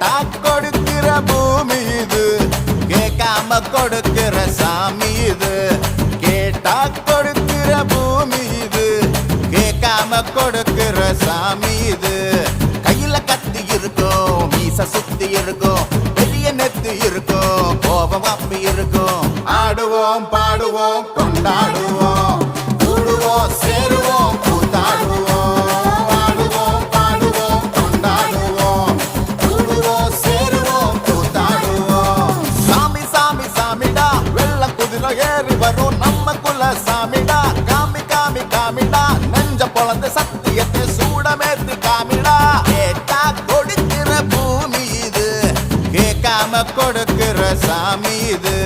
கேட்டா கொடுக்கிற பூமி இது, கேட்காம கொடுக்கிற சாமி இது. கேட்டா கொடுக்கிற பூமி இது, கேட்காம கொடுக்கிற சாமி இது. கையில கத்தி இருக்கும், மீச சுத்தி இருக்கும், பெரிய நெத்து இருக்கும், கோபம் அப்பி இருக்கும். ஆடுவோம் பாடுவோம் கொண்டாடுவோம், கூடுவோம் சேருவோம் கூத்தாடுவோம். ஆடுவோம் பாடுவோம் கொண்டாடுவோம், கூடுவோம் சேருவோம் கூத்தாடுவோம். சாமி சாமி சாமிடா, வெள்ள குதிரை ஏறி வரும் நம்ம குல சாமிடா. காமி காமி காமிடா, நெஞ்ச பொழந்த சத்தியத்தை சூடமேத்தி காமிடா. கேட்டா கொடுக்கிற பூமி இது, கேட்காம கொடுக்கிற சாமி இது.